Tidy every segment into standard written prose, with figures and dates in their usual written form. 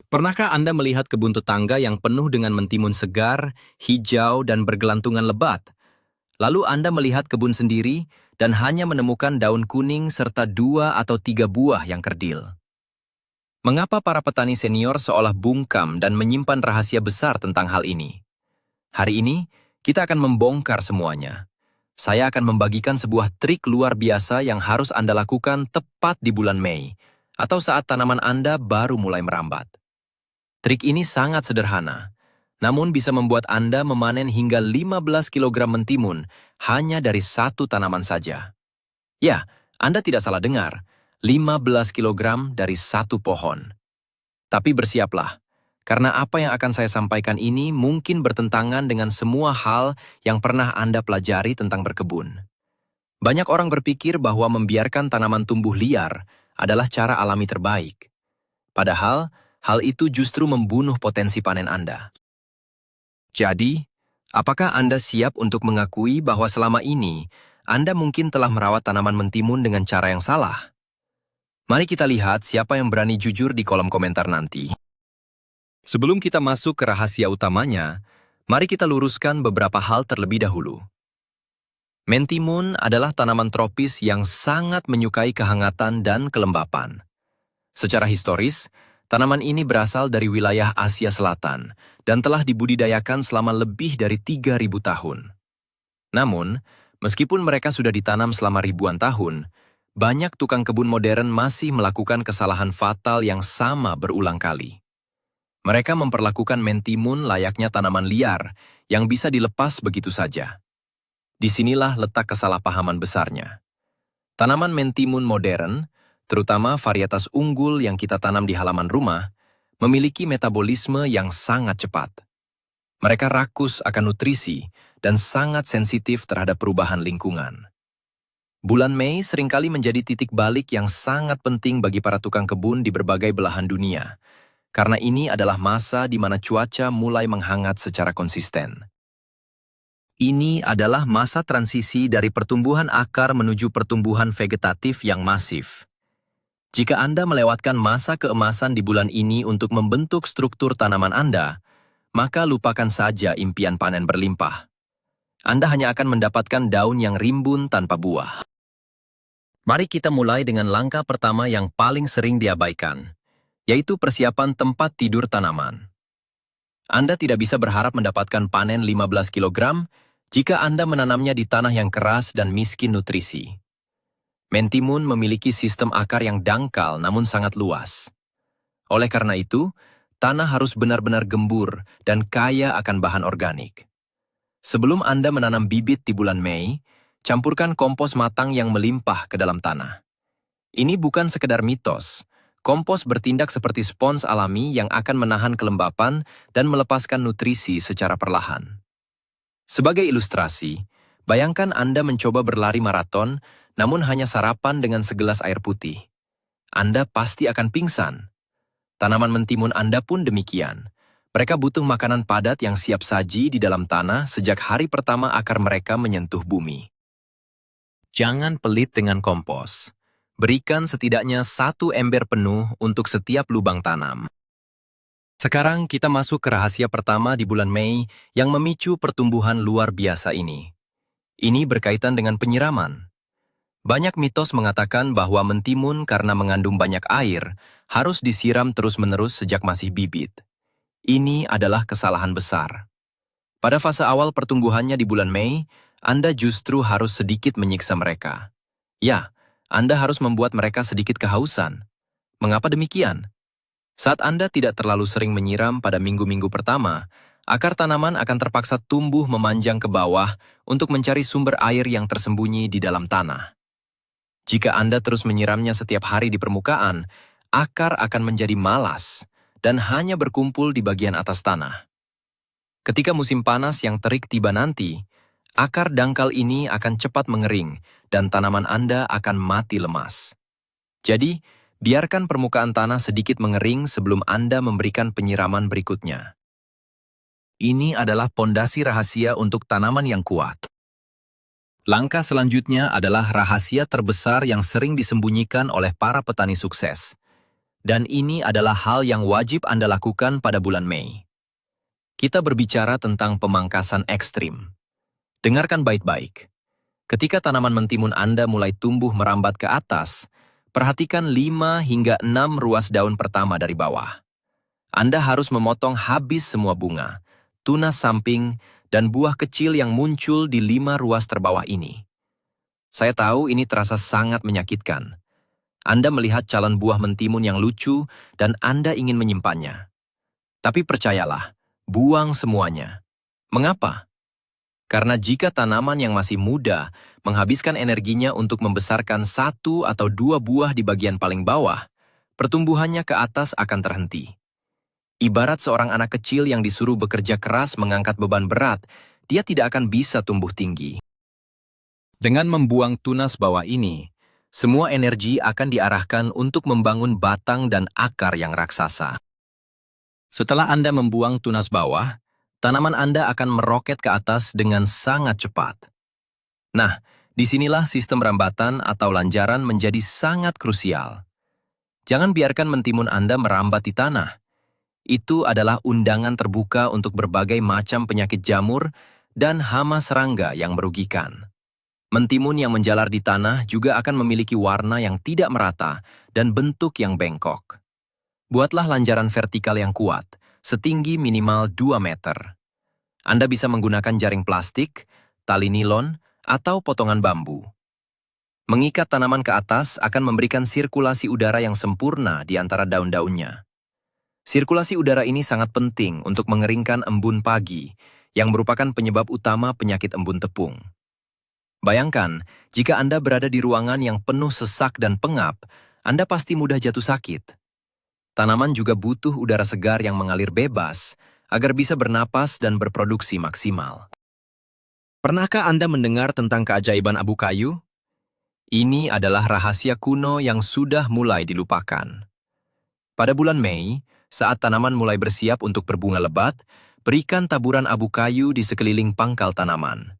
Pernahkah Anda melihat kebun tetangga yang penuh dengan mentimun segar, hijau, dan bergelantungan lebat? Lalu Anda melihat kebun sendiri dan hanya menemukan daun kuning serta 2 atau 3 buah yang kerdil. Mengapa para petani senior seolah bungkam dan menyimpan rahasia besar tentang hal ini? Hari ini, kita akan membongkar semuanya. Saya akan membagikan sebuah trik luar biasa yang harus Anda lakukan tepat di bulan Mei, atau saat tanaman Anda baru mulai merambat. Trik ini sangat sederhana, namun bisa membuat Anda memanen hingga 15 kilogram mentimun hanya dari satu tanaman saja. Ya, Anda tidak salah dengar, 15 kilogram dari satu pohon. Tapi bersiaplah, karena apa yang akan saya sampaikan ini mungkin bertentangan dengan semua hal yang pernah Anda pelajari tentang berkebun. Banyak orang berpikir bahwa membiarkan tanaman tumbuh liar adalah cara alami terbaik. Padahal, hal itu justru membunuh potensi panen Anda. Jadi, apakah Anda siap untuk mengakui bahwa selama ini Anda mungkin telah merawat tanaman mentimun dengan cara yang salah? Mari kita lihat siapa yang berani jujur di kolom komentar nanti. Sebelum kita masuk ke rahasia utamanya, mari kita luruskan beberapa hal terlebih dahulu. Mentimun adalah tanaman tropis yang sangat menyukai kehangatan dan kelembapan. Secara historis, tanaman ini berasal dari wilayah Asia Selatan dan telah dibudidayakan selama lebih dari 3.000 tahun. Namun, meskipun mereka sudah ditanam selama ribuan tahun, banyak tukang kebun modern masih melakukan kesalahan fatal yang sama berulang kali. Mereka memperlakukan mentimun layaknya tanaman liar yang bisa dilepas begitu saja. Disinilah letak kesalahpahaman besarnya. Tanaman mentimun modern, terutama varietas unggul yang kita tanam di halaman rumah, memiliki metabolisme yang sangat cepat. Mereka rakus akan nutrisi dan sangat sensitif terhadap perubahan lingkungan. Bulan Mei seringkali menjadi titik balik yang sangat penting bagi para tukang kebun di berbagai belahan dunia, karena ini adalah masa di mana cuaca mulai menghangat secara konsisten. Ini adalah masa transisi dari pertumbuhan akar menuju pertumbuhan vegetatif yang masif. Jika Anda melewatkan masa keemasan di bulan ini untuk membentuk struktur tanaman Anda, maka lupakan saja impian panen berlimpah. Anda hanya akan mendapatkan daun yang rimbun tanpa buah. Mari kita mulai dengan langkah pertama yang paling sering diabaikan, yaitu persiapan tempat tidur tanaman. Anda tidak bisa berharap mendapatkan panen 15 kilogram jika Anda menanamnya di tanah yang keras dan miskin nutrisi. Mentimun memiliki sistem akar yang dangkal namun sangat luas. Oleh karena itu, tanah harus benar-benar gembur dan kaya akan bahan organik. Sebelum Anda menanam bibit di bulan Mei, campurkan kompos matang yang melimpah ke dalam tanah. Ini bukan sekedar mitos. Kompos bertindak seperti spons alami yang akan menahan kelembapan dan melepaskan nutrisi secara perlahan. Sebagai ilustrasi, bayangkan Anda mencoba berlari maraton, namun hanya sarapan dengan segelas air putih. Anda pasti akan pingsan. Tanaman mentimun Anda pun demikian. Mereka butuh makanan padat yang siap saji di dalam tanah sejak hari pertama akar mereka menyentuh bumi. Jangan pelit dengan kompos. Berikan setidaknya 1 ember penuh untuk setiap lubang tanam. Sekarang kita masuk ke rahasia pertama di bulan Mei yang memicu pertumbuhan luar biasa ini. Ini berkaitan dengan penyiraman. Banyak mitos mengatakan bahwa mentimun karena mengandung banyak air harus disiram terus-menerus sejak masih bibit. Ini adalah kesalahan besar. Pada fase awal pertumbuhannya di bulan Mei, Anda justru harus sedikit menyiksa mereka. Ya, Anda harus membuat mereka sedikit kehausan. Mengapa demikian? Saat Anda tidak terlalu sering menyiram pada minggu-minggu pertama, akar tanaman akan terpaksa tumbuh memanjang ke bawah untuk mencari sumber air yang tersembunyi di dalam tanah. Jika Anda terus menyiramnya setiap hari di permukaan, akar akan menjadi malas dan hanya berkumpul di bagian atas tanah. Ketika musim panas yang terik tiba nanti, akar dangkal ini akan cepat mengering dan tanaman Anda akan mati lemas. Jadi, biarkan permukaan tanah sedikit mengering sebelum Anda memberikan penyiraman berikutnya. Ini adalah pondasi rahasia untuk tanaman yang kuat. Langkah selanjutnya adalah rahasia terbesar yang sering disembunyikan oleh para petani sukses. Dan ini adalah hal yang wajib Anda lakukan pada bulan Mei. Kita berbicara tentang pemangkasan ekstrim. Dengarkan baik-baik. Ketika tanaman mentimun Anda mulai tumbuh merambat ke atas, perhatikan 5 hingga 6 ruas daun pertama dari bawah. Anda harus memotong habis semua bunga, tunas samping, dan buah kecil yang muncul di 5 ruas terbawah ini. Saya tahu ini terasa sangat menyakitkan. Anda melihat calon buah mentimun yang lucu dan Anda ingin menyimpannya. Tapi percayalah, buang semuanya. Mengapa? Karena jika tanaman yang masih muda menghabiskan energinya untuk membesarkan 1 atau 2 buah di bagian paling bawah, pertumbuhannya ke atas akan terhenti. Ibarat seorang anak kecil yang disuruh bekerja keras mengangkat beban berat, dia tidak akan bisa tumbuh tinggi. Dengan membuang tunas bawah ini, semua energi akan diarahkan untuk membangun batang dan akar yang raksasa. Setelah Anda membuang tunas bawah, tanaman Anda akan meroket ke atas dengan sangat cepat. Nah, disinilah sistem rambatan atau lanjaran menjadi sangat krusial. Jangan biarkan mentimun Anda merambat di tanah. Itu adalah undangan terbuka untuk berbagai macam penyakit jamur dan hama serangga yang merugikan. Mentimun yang menjalar di tanah juga akan memiliki warna yang tidak merata dan bentuk yang bengkok. Buatlah lanjaran vertikal yang kuat, setinggi minimal 2 meter. Anda bisa menggunakan jaring plastik, tali nilon, atau potongan bambu. Mengikat tanaman ke atas akan memberikan sirkulasi udara yang sempurna di antara daun-daunnya. Sirkulasi udara ini sangat penting untuk mengeringkan embun pagi, yang merupakan penyebab utama penyakit embun tepung. Bayangkan, jika Anda berada di ruangan yang penuh sesak dan pengap, Anda pasti mudah jatuh sakit. Tanaman juga butuh udara segar yang mengalir bebas, agar bisa bernapas dan berproduksi maksimal. Pernahkah Anda mendengar tentang keajaiban abu kayu? Ini adalah rahasia kuno yang sudah mulai dilupakan. Pada bulan Mei, saat tanaman mulai bersiap untuk berbunga lebat, berikan taburan abu kayu di sekeliling pangkal tanaman.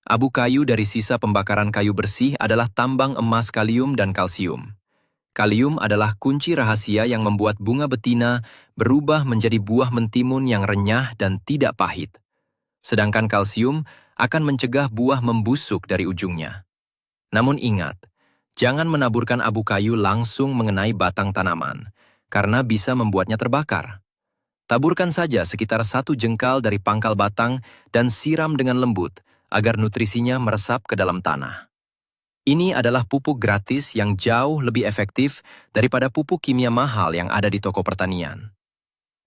Abu kayu dari sisa pembakaran kayu bersih adalah tambang emas kalium dan kalsium. Kalium adalah kunci rahasia yang membuat bunga betina berubah menjadi buah mentimun yang renyah dan tidak pahit. Sedangkan kalsium akan mencegah buah membusuk dari ujungnya. Namun ingat, jangan menaburkan abu kayu langsung mengenai batang tanaman, karena bisa membuatnya terbakar. Taburkan saja sekitar 1 jengkal dari pangkal batang dan siram dengan lembut, agar nutrisinya meresap ke dalam tanah. Ini adalah pupuk gratis yang jauh lebih efektif daripada pupuk kimia mahal yang ada di toko pertanian.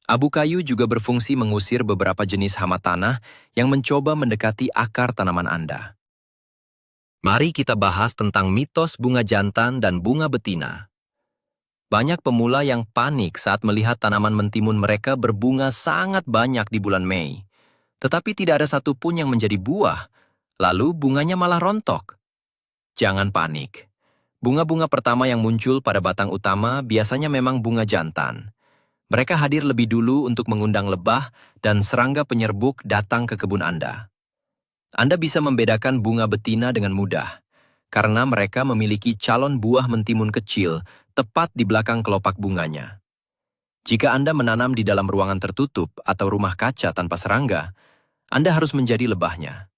Abu kayu juga berfungsi mengusir beberapa jenis hama tanah yang mencoba mendekati akar tanaman Anda. Mari kita bahas tentang mitos bunga jantan dan bunga betina. Banyak pemula yang panik saat melihat tanaman mentimun mereka berbunga sangat banyak di bulan Mei. Tetapi tidak ada satupun yang menjadi buah, lalu bunganya malah rontok. Jangan panik. Bunga-bunga pertama yang muncul pada batang utama biasanya memang bunga jantan. Mereka hadir lebih dulu untuk mengundang lebah dan serangga penyerbuk datang ke kebun Anda. Anda bisa membedakan bunga betina dengan mudah, karena mereka memiliki calon buah mentimun kecil tepat di belakang kelopak bunganya. Jika Anda menanam di dalam ruangan tertutup atau rumah kaca tanpa serangga, Anda harus menjadi lebahnya.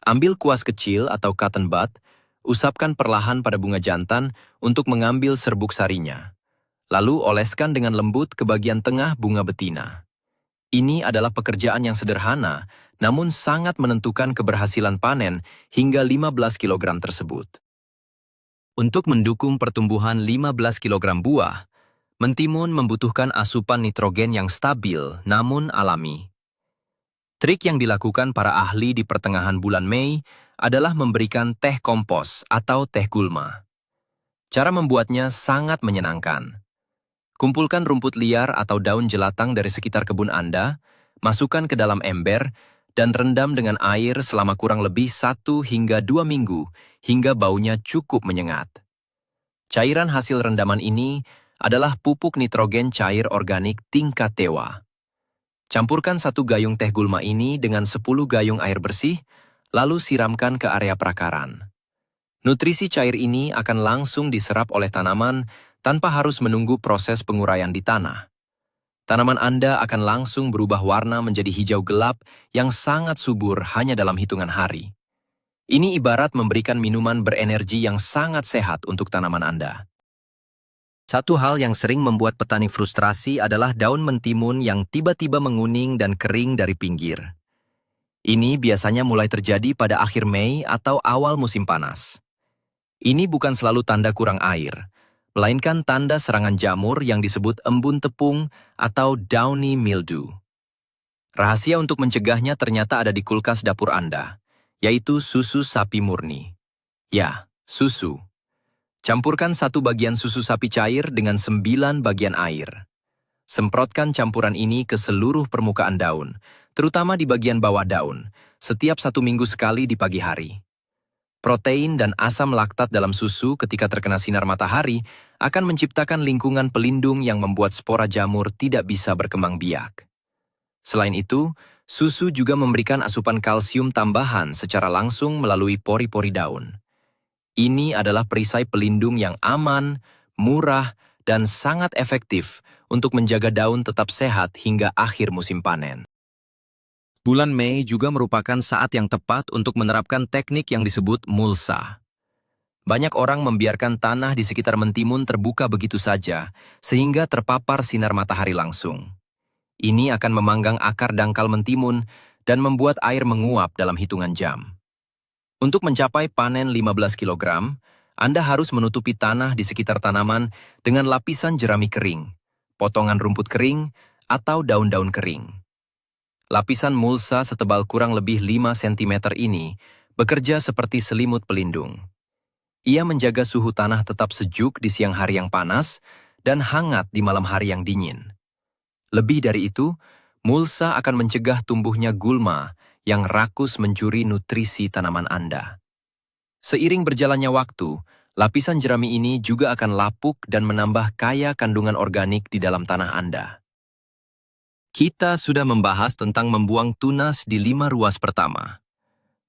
Ambil kuas kecil atau cotton bud, usapkan perlahan pada bunga jantan untuk mengambil serbuk sarinya. Lalu oleskan dengan lembut ke bagian tengah bunga betina. Ini adalah pekerjaan yang sederhana, namun sangat menentukan keberhasilan panen hingga 15 kg tersebut. Untuk mendukung pertumbuhan 15 kg buah, mentimun membutuhkan asupan nitrogen yang stabil namun alami. Trik yang dilakukan para ahli di pertengahan bulan Mei adalah memberikan teh kompos atau teh gulma. Cara membuatnya sangat menyenangkan. Kumpulkan rumput liar atau daun jelatang dari sekitar kebun Anda, masukkan ke dalam ember, dan rendam dengan air selama kurang lebih 1 hingga 2 minggu hingga baunya cukup menyengat. Cairan hasil rendaman ini adalah pupuk nitrogen cair organik tingkat dewa. Campurkan 1 gayung teh gulma ini dengan 10 gayung air bersih, lalu siramkan ke area prakaran. Nutrisi cair ini akan langsung diserap oleh tanaman tanpa harus menunggu proses penguraian di tanah. Tanaman Anda akan langsung berubah warna menjadi hijau gelap yang sangat subur hanya dalam hitungan hari. Ini ibarat memberikan minuman berenergi yang sangat sehat untuk tanaman Anda. Satu hal yang sering membuat petani frustrasi adalah daun mentimun yang tiba-tiba menguning dan kering dari pinggir. Ini biasanya mulai terjadi pada akhir Mei atau awal musim panas. Ini bukan selalu tanda kurang air, melainkan tanda serangan jamur yang disebut embun tepung atau downy mildew. Rahasia untuk mencegahnya ternyata ada di kulkas dapur Anda, yaitu susu sapi murni. Ya, susu. Campurkan 1 bagian susu sapi cair dengan 9 bagian air. Semprotkan campuran ini ke seluruh permukaan daun, terutama di bagian bawah daun, setiap 1 minggu sekali di pagi hari. Protein dan asam laktat dalam susu ketika terkena sinar matahari akan menciptakan lingkungan pelindung yang membuat spora jamur tidak bisa berkembang biak. Selain itu, susu juga memberikan asupan kalsium tambahan secara langsung melalui pori-pori daun. Ini adalah perisai pelindung yang aman, murah, dan sangat efektif untuk menjaga daun tetap sehat hingga akhir musim panen. Bulan Mei juga merupakan saat yang tepat untuk menerapkan teknik yang disebut mulsa. Banyak orang membiarkan tanah di sekitar mentimun terbuka begitu saja, sehingga terpapar sinar matahari langsung. Ini akan memanggang akar dangkal mentimun dan membuat air menguap dalam hitungan jam. Untuk mencapai panen 15 kg, Anda harus menutupi tanah di sekitar tanaman dengan lapisan jerami kering, potongan rumput kering, atau daun-daun kering. Lapisan mulsa setebal kurang lebih 5 cm ini bekerja seperti selimut pelindung. Ia menjaga suhu tanah tetap sejuk di siang hari yang panas dan hangat di malam hari yang dingin. Lebih dari itu, mulsa akan mencegah tumbuhnya gulma yang rakus mencuri nutrisi tanaman Anda. Seiring berjalannya waktu, lapisan jerami ini juga akan lapuk dan menambah kaya kandungan organik di dalam tanah Anda. Kita sudah membahas tentang membuang tunas di 5 ruas pertama.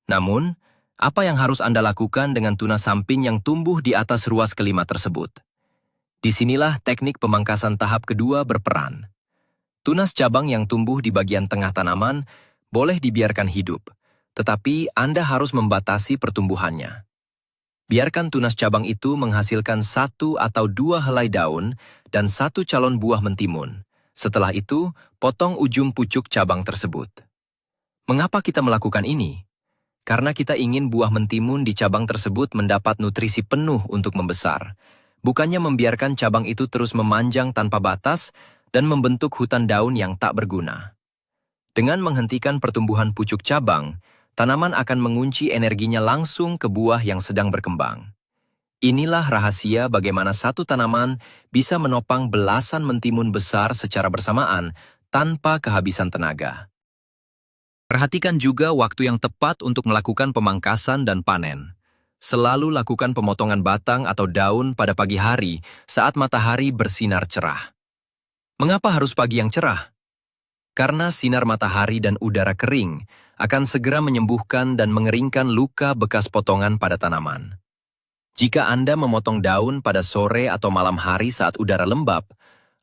Namun, apa yang harus Anda lakukan dengan tunas samping yang tumbuh di atas ruas kelima tersebut? Disinilah teknik pemangkasan tahap kedua berperan. Tunas cabang yang tumbuh di bagian tengah tanaman boleh dibiarkan hidup, tetapi Anda harus membatasi pertumbuhannya. Biarkan tunas cabang itu menghasilkan 1 atau 2 helai daun dan 1 calon buah mentimun. Setelah itu, potong ujung pucuk cabang tersebut. Mengapa kita melakukan ini? Karena kita ingin buah mentimun di cabang tersebut mendapat nutrisi penuh untuk membesar, bukannya membiarkan cabang itu terus memanjang tanpa batas dan membentuk hutan daun yang tak berguna. Dengan menghentikan pertumbuhan pucuk cabang, tanaman akan mengunci energinya langsung ke buah yang sedang berkembang. Inilah rahasia bagaimana satu tanaman bisa menopang belasan mentimun besar secara bersamaan tanpa kehabisan tenaga. Perhatikan juga waktu yang tepat untuk melakukan pemangkasan dan panen. Selalu lakukan pemotongan batang atau daun pada pagi hari saat matahari bersinar cerah. Mengapa harus pagi yang cerah? Karena sinar matahari dan udara kering akan segera menyembuhkan dan mengeringkan luka bekas potongan pada tanaman. Jika Anda memotong daun pada sore atau malam hari saat udara lembab,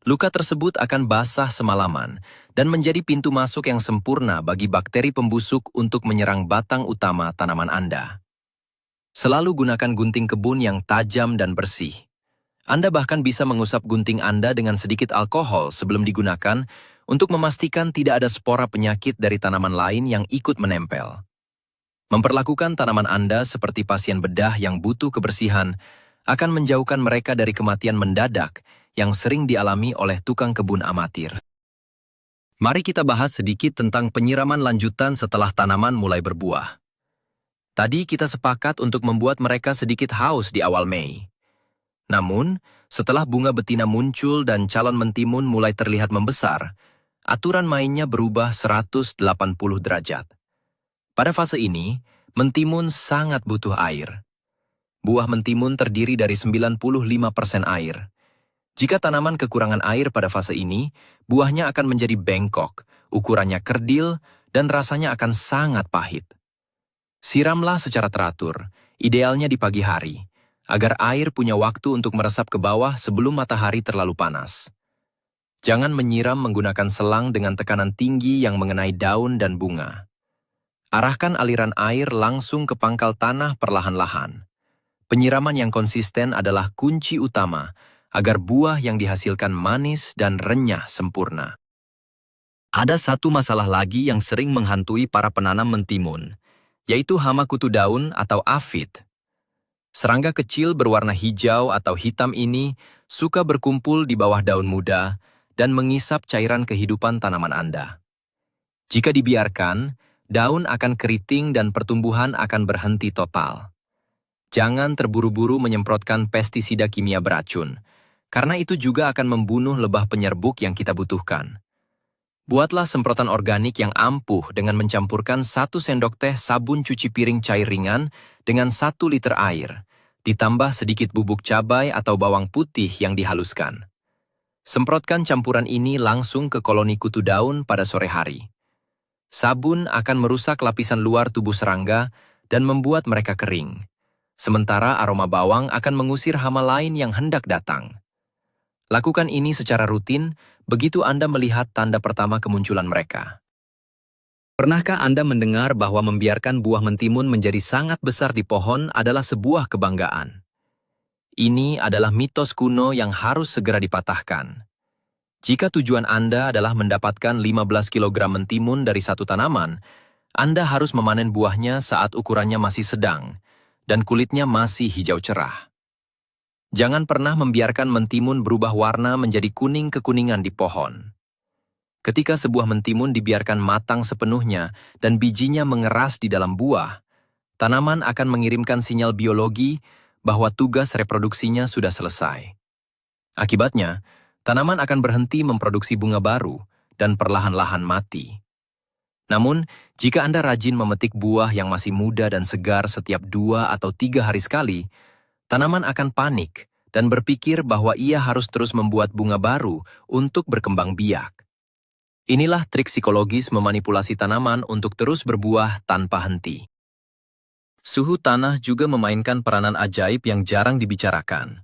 luka tersebut akan basah semalaman dan menjadi pintu masuk yang sempurna bagi bakteri pembusuk untuk menyerang batang utama tanaman Anda. Selalu gunakan gunting kebun yang tajam dan bersih. Anda bahkan bisa mengusap gunting Anda dengan sedikit alkohol sebelum digunakan untuk memastikan tidak ada spora penyakit dari tanaman lain yang ikut menempel. Memperlakukan tanaman Anda seperti pasien bedah yang butuh kebersihan akan menjauhkan mereka dari kematian mendadak yang sering dialami oleh tukang kebun amatir. Mari kita bahas sedikit tentang penyiraman lanjutan setelah tanaman mulai berbuah. Tadi kita sepakat untuk membuat mereka sedikit haus di awal Mei. Namun, setelah bunga betina muncul dan calon mentimun mulai terlihat membesar, aturan mainnya berubah 180 derajat. Pada fase ini, mentimun sangat butuh air. Buah mentimun terdiri dari 95% air. Jika tanaman kekurangan air pada fase ini, buahnya akan menjadi bengkok, ukurannya kerdil, dan rasanya akan sangat pahit. Siramlah secara teratur, idealnya di pagi hari, agar air punya waktu untuk meresap ke bawah sebelum matahari terlalu panas. Jangan menyiram menggunakan selang dengan tekanan tinggi yang mengenai daun dan bunga. Arahkan aliran air langsung ke pangkal tanah perlahan-lahan. Penyiraman yang konsisten adalah kunci utama agar buah yang dihasilkan manis dan renyah sempurna. Ada satu masalah lagi yang sering menghantui para penanam mentimun, yaitu hama kutu daun atau aphid. Serangga kecil berwarna hijau atau hitam ini suka berkumpul di bawah daun muda dan mengisap cairan kehidupan tanaman Anda. Jika dibiarkan, daun akan keriting dan pertumbuhan akan berhenti total. Jangan terburu-buru menyemprotkan pestisida kimia beracun, karena itu juga akan membunuh lebah penyerbuk yang kita butuhkan. Buatlah semprotan organik yang ampuh dengan mencampurkan 1 sendok teh sabun cuci piring cair ringan dengan 1 liter air, ditambah sedikit bubuk cabai atau bawang putih yang dihaluskan. Semprotkan campuran ini langsung ke koloni kutu daun pada sore hari. Sabun akan merusak lapisan luar tubuh serangga dan membuat mereka kering. Sementara aroma bawang akan mengusir hama lain yang hendak datang. Lakukan ini secara rutin, begitu Anda melihat tanda pertama kemunculan mereka. Pernahkah Anda mendengar bahwa membiarkan buah mentimun menjadi sangat besar di pohon adalah sebuah kebanggaan? Ini adalah mitos kuno yang harus segera dipatahkan. Jika tujuan Anda adalah mendapatkan 15 kg mentimun dari satu tanaman, Anda harus memanen buahnya saat ukurannya masih sedang dan kulitnya masih hijau cerah. Jangan pernah membiarkan mentimun berubah warna menjadi kuning kekuningan di pohon. Ketika sebuah mentimun dibiarkan matang sepenuhnya dan bijinya mengeras di dalam buah, tanaman akan mengirimkan sinyal biologi bahwa tugas reproduksinya sudah selesai. Akibatnya, tanaman akan berhenti memproduksi bunga baru dan perlahan-lahan mati. Namun, jika Anda rajin memetik buah yang masih muda dan segar setiap 2 atau 3 hari sekali, tanaman akan panik dan berpikir bahwa ia harus terus membuat bunga baru untuk berkembang biak. Inilah trik psikologis memanipulasi tanaman untuk terus berbuah tanpa henti. Suhu tanah juga memainkan peranan ajaib yang jarang dibicarakan.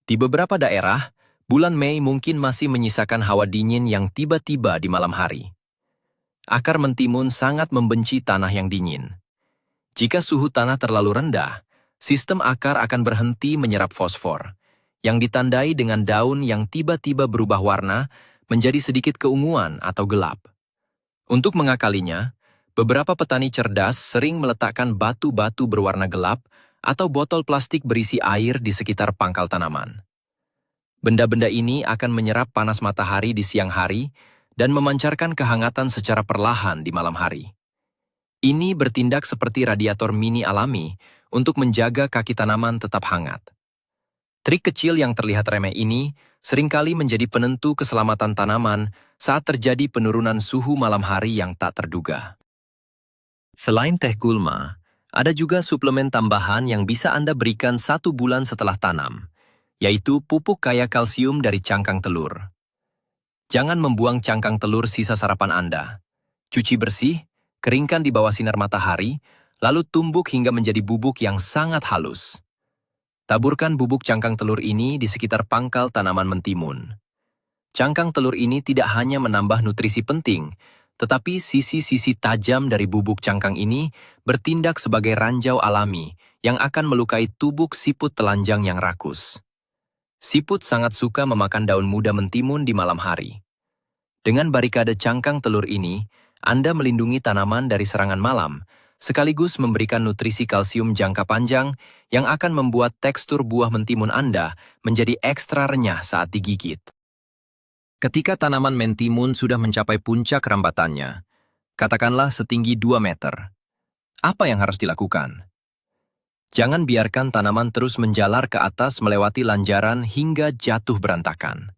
Di beberapa daerah, bulan Mei mungkin masih menyisakan hawa dingin yang tiba-tiba di malam hari. Akar mentimun sangat membenci tanah yang dingin. Jika suhu tanah terlalu rendah, sistem akar akan berhenti menyerap fosfor, yang ditandai dengan daun yang tiba-tiba berubah warna menjadi sedikit keunguan atau gelap. Untuk mengakalinya, beberapa petani cerdas sering meletakkan batu-batu berwarna gelap atau botol plastik berisi air di sekitar pangkal tanaman. Benda-benda ini akan menyerap panas matahari di siang hari dan memancarkan kehangatan secara perlahan di malam hari. Ini bertindak seperti radiator mini alami untuk menjaga kaki tanaman tetap hangat. Trik kecil yang terlihat remeh ini seringkali menjadi penentu keselamatan tanaman saat terjadi penurunan suhu malam hari yang tak terduga. Selain teh gulma, ada juga suplemen tambahan yang bisa Anda berikan 1 bulan setelah tanam, yaitu pupuk kaya kalsium dari cangkang telur. Jangan membuang cangkang telur sisa sarapan Anda. Cuci bersih, keringkan di bawah sinar matahari, lalu tumbuk hingga menjadi bubuk yang sangat halus. Taburkan bubuk cangkang telur ini di sekitar pangkal tanaman mentimun. Cangkang telur ini tidak hanya menambah nutrisi penting, tetapi sisi-sisi tajam dari bubuk cangkang ini bertindak sebagai ranjau alami yang akan melukai tubuk siput telanjang yang rakus. Siput sangat suka memakan daun muda mentimun di malam hari. Dengan barikade cangkang telur ini, Anda melindungi tanaman dari serangan malam, sekaligus memberikan nutrisi kalsium jangka panjang yang akan membuat tekstur buah mentimun Anda menjadi ekstra renyah saat digigit. Ketika tanaman mentimun sudah mencapai puncak rambatannya, katakanlah setinggi 2 meter, apa yang harus dilakukan? Jangan biarkan tanaman terus menjalar ke atas melewati lanjaran hingga jatuh berantakan.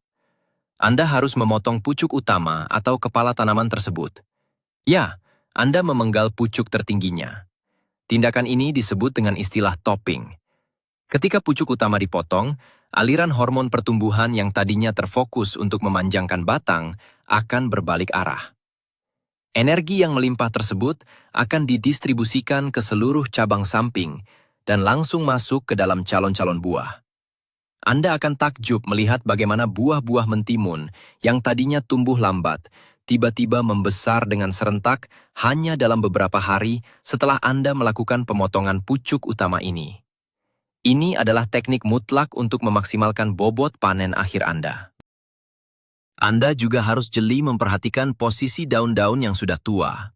Anda harus memotong pucuk utama atau kepala tanaman tersebut. Ya, Anda memenggal pucuk tertingginya. Tindakan ini disebut dengan istilah topping. Ketika pucuk utama dipotong, aliran hormon pertumbuhan yang tadinya terfokus untuk memanjangkan batang akan berbalik arah. Energi yang melimpah tersebut akan didistribusikan ke seluruh cabang samping dan langsung masuk ke dalam calon-calon buah. Anda akan takjub melihat bagaimana buah-buah mentimun yang tadinya tumbuh lambat, tiba-tiba membesar dengan serentak hanya dalam beberapa hari setelah Anda melakukan pemotongan pucuk utama ini. Ini adalah teknik mutlak untuk memaksimalkan bobot panen akhir Anda. Anda juga harus jeli memperhatikan posisi daun-daun yang sudah tua.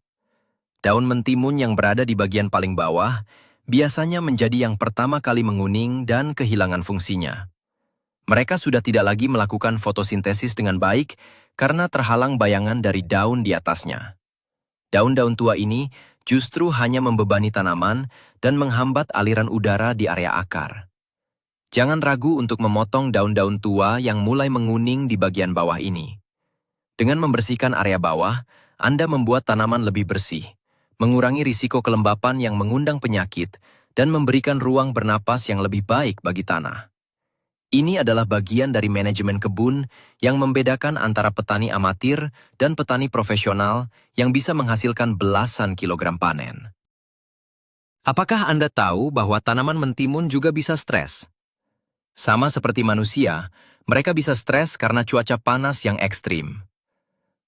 Daun mentimun yang berada di bagian paling bawah biasanya menjadi yang pertama kali menguning dan kehilangan fungsinya. Mereka sudah tidak lagi melakukan fotosintesis dengan baik karena terhalang bayangan dari daun di atasnya. Daun-daun tua ini justru hanya membebani tanaman dan menghambat aliran udara di area akar. Jangan ragu untuk memotong daun-daun tua yang mulai menguning di bagian bawah ini. Dengan membersihkan area bawah, Anda membuat tanaman lebih bersih, mengurangi risiko kelembapan yang mengundang penyakit, dan memberikan ruang bernapas yang lebih baik bagi tanah. Ini adalah bagian dari manajemen kebun yang membedakan antara petani amatir dan petani profesional yang bisa menghasilkan belasan kilogram panen. Apakah Anda tahu bahwa tanaman mentimun juga bisa stres? Sama seperti manusia, mereka bisa stres karena cuaca panas yang ekstrim.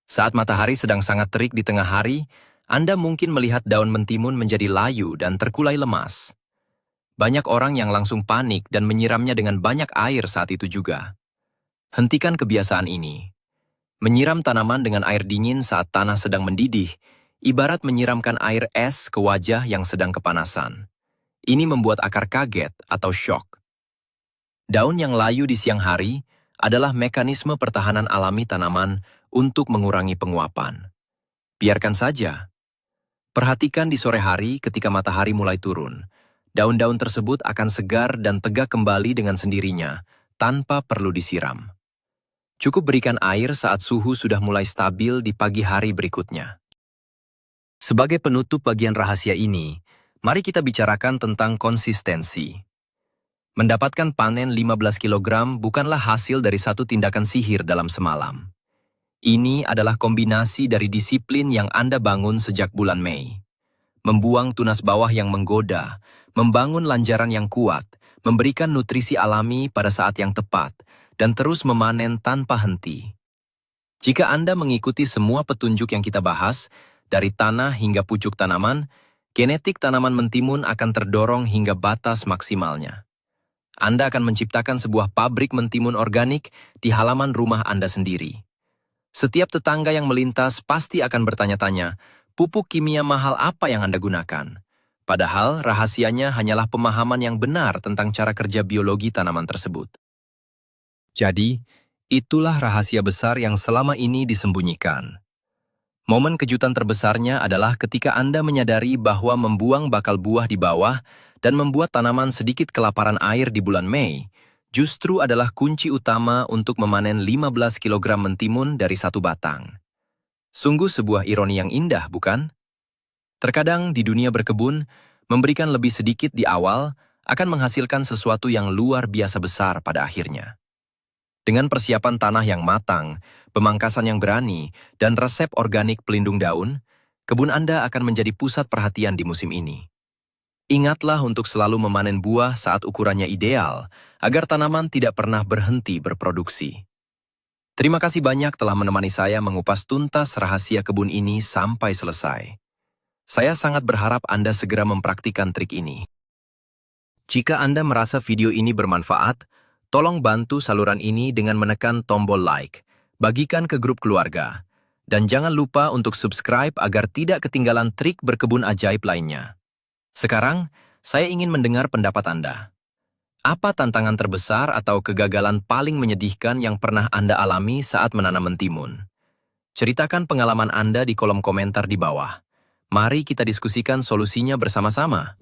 Saat matahari sedang sangat terik di tengah hari, Anda mungkin melihat daun mentimun menjadi layu dan terkulai lemas. Banyak orang yang langsung panik dan menyiramnya dengan banyak air saat itu juga. Hentikan kebiasaan ini. Menyiram tanaman dengan air dingin saat tanah sedang mendidih, ibarat menyiramkan air es ke wajah yang sedang kepanasan. Ini membuat akar kaget atau syok. Daun yang layu di siang hari adalah mekanisme pertahanan alami tanaman untuk mengurangi penguapan. Biarkan saja. Perhatikan di sore hari ketika matahari mulai turun. Daun-daun tersebut akan segar dan tegak kembali dengan sendirinya, tanpa perlu disiram. Cukup berikan air saat suhu sudah mulai stabil di pagi hari berikutnya. Sebagai penutup bagian rahasia ini, mari kita bicarakan tentang konsistensi. Mendapatkan panen 15 kg bukanlah hasil dari satu tindakan sihir dalam semalam. Ini adalah kombinasi dari disiplin yang Anda bangun sejak bulan Mei. Membuang tunas bawah yang menggoda, membangun lanjaran yang kuat, memberikan nutrisi alami pada saat yang tepat, dan terus memanen tanpa henti. Jika Anda mengikuti semua petunjuk yang kita bahas, dari tanah hingga pucuk tanaman, genetik tanaman mentimun akan terdorong hingga batas maksimalnya. Anda akan menciptakan sebuah pabrik mentimun organik di halaman rumah Anda sendiri. Setiap tetangga yang melintas pasti akan bertanya-tanya, pupuk kimia mahal apa yang Anda gunakan? Padahal rahasianya hanyalah pemahaman yang benar tentang cara kerja biologi tanaman tersebut. Jadi, itulah rahasia besar yang selama ini disembunyikan. Momen kejutan terbesarnya adalah ketika Anda menyadari bahwa membuang bakal buah di bawah dan membuat tanaman sedikit kelaparan air di bulan Mei justru adalah kunci utama untuk memanen 15 kg mentimun dari satu batang. Sungguh sebuah ironi yang indah, bukan? Terkadang di dunia berkebun, memberikan lebih sedikit di awal akan menghasilkan sesuatu yang luar biasa besar pada akhirnya. Dengan persiapan tanah yang matang, pemangkasan yang berani, dan resep organik pelindung daun, kebun Anda akan menjadi pusat perhatian di musim ini. Ingatlah untuk selalu memanen buah saat ukurannya ideal, agar tanaman tidak pernah berhenti berproduksi. Terima kasih banyak telah menemani saya mengupas tuntas rahasia kebun ini sampai selesai. Saya sangat berharap Anda segera mempraktikkan trik ini. Jika Anda merasa video ini bermanfaat, tolong bantu saluran ini dengan menekan tombol like, bagikan ke grup keluarga, dan jangan lupa untuk subscribe agar tidak ketinggalan trik berkebun ajaib lainnya. Sekarang, saya ingin mendengar pendapat Anda. Apa tantangan terbesar atau kegagalan paling menyedihkan yang pernah Anda alami saat menanam mentimun? Ceritakan pengalaman Anda di kolom komentar di bawah. Mari kita diskusikan solusinya bersama-sama.